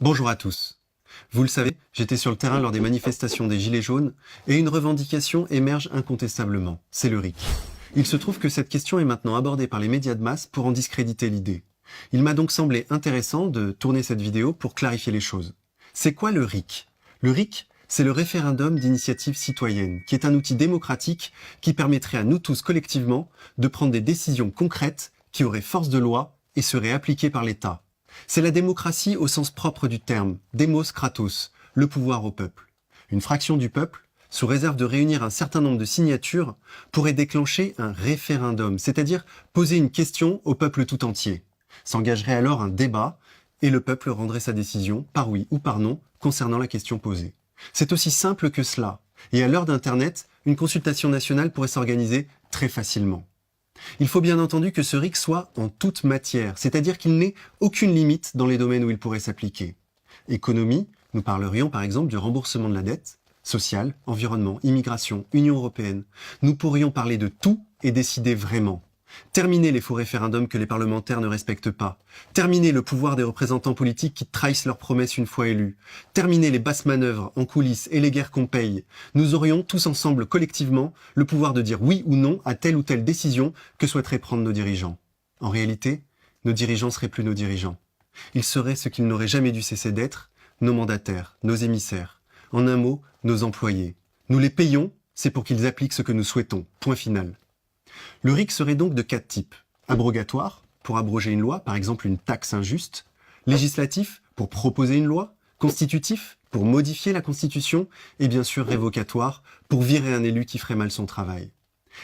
Bonjour à tous. Vous le savez, j'étais sur le terrain lors des manifestations des Gilets jaunes et une revendication émerge incontestablement, c'est le RIC. Il se trouve que cette question est maintenant abordée par les médias de masse pour en discréditer l'idée. Il m'a donc semblé intéressant de tourner cette vidéo pour clarifier les choses. C'est quoi le RIC? Le RIC, c'est le référendum d'initiative citoyenne, qui est un outil démocratique qui permettrait à nous tous collectivement de prendre des décisions concrètes qui auraient force de loi et seraient appliquées par l'État. C'est la démocratie au sens propre du terme, demos kratos, le pouvoir au peuple. Une fraction du peuple, sous réserve de réunir un certain nombre de signatures, pourrait déclencher un référendum, c'est-à-dire poser une question au peuple tout entier. S'engagerait alors un débat et le peuple rendrait sa décision, par oui ou par non, concernant la question posée. C'est aussi simple que cela, et à l'heure d'Internet, une consultation nationale pourrait s'organiser très facilement. Il faut bien entendu que ce RIC soit en toute matière, c'est-à-dire qu'il n'ait aucune limite dans les domaines où il pourrait s'appliquer. Économie, nous parlerions par exemple du remboursement de la dette, social, environnement, immigration, Union européenne. Nous pourrions parler de tout et décider vraiment. Terminer les faux référendums que les parlementaires ne respectent pas. Terminer le pouvoir des représentants politiques qui trahissent leurs promesses une fois élus. Terminer les basses manœuvres en coulisses et les guerres qu'on paye. Nous aurions tous ensemble, collectivement, le pouvoir de dire oui ou non à telle ou telle décision que souhaiteraient prendre nos dirigeants. En réalité, nos dirigeants seraient plus nos dirigeants. Ils seraient ce qu'ils n'auraient jamais dû cesser d'être, nos mandataires, nos émissaires. En un mot, nos employés. Nous les payons, c'est pour qu'ils appliquent ce que nous souhaitons. Point final. Le RIC serait donc de 4 types. Abrogatoire, pour abroger une loi, par exemple une taxe injuste. Législatif, pour proposer une loi. Constitutif, pour modifier la Constitution. Et bien sûr révocatoire, pour virer un élu qui ferait mal son travail.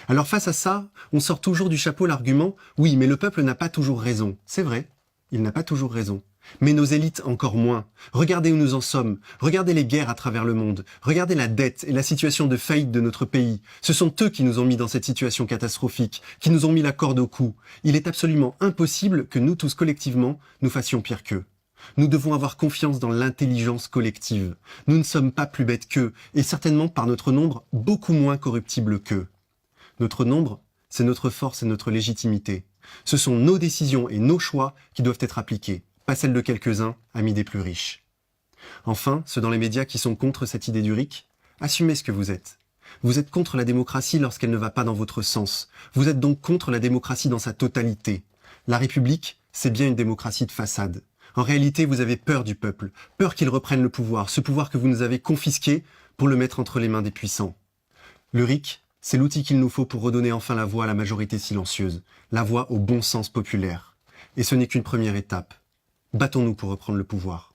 Alors face à ça, on sort toujours du chapeau l'argument « Oui, mais le peuple n'a pas toujours raison ». C'est vrai, il n'a pas toujours raison. Mais nos élites encore moins. Regardez où nous en sommes. Regardez les guerres à travers le monde. Regardez la dette et la situation de faillite de notre pays. Ce sont eux qui nous ont mis dans cette situation catastrophique, qui nous ont mis la corde au cou. Il est absolument impossible que nous tous collectivement, nous fassions pire qu'eux. Nous devons avoir confiance dans l'intelligence collective. Nous ne sommes pas plus bêtes qu'eux, et certainement par notre nombre beaucoup moins corruptibles qu'eux. Notre nombre, c'est notre force et notre légitimité. Ce sont nos décisions et nos choix qui doivent être appliqués. Pas celle de quelques-uns, amis des plus riches. Enfin, ceux dans les médias qui sont contre cette idée du RIC, assumez ce que vous êtes. Vous êtes contre la démocratie lorsqu'elle ne va pas dans votre sens. Vous êtes donc contre la démocratie dans sa totalité. La République, c'est bien une démocratie de façade. En réalité, vous avez peur du peuple, peur qu'il reprenne le pouvoir, ce pouvoir que vous nous avez confisqué pour le mettre entre les mains des puissants. Le RIC, c'est l'outil qu'il nous faut pour redonner enfin la voix à la majorité silencieuse, la voix au bon sens populaire. Et ce n'est qu'une première étape. Battons-nous pour reprendre le pouvoir.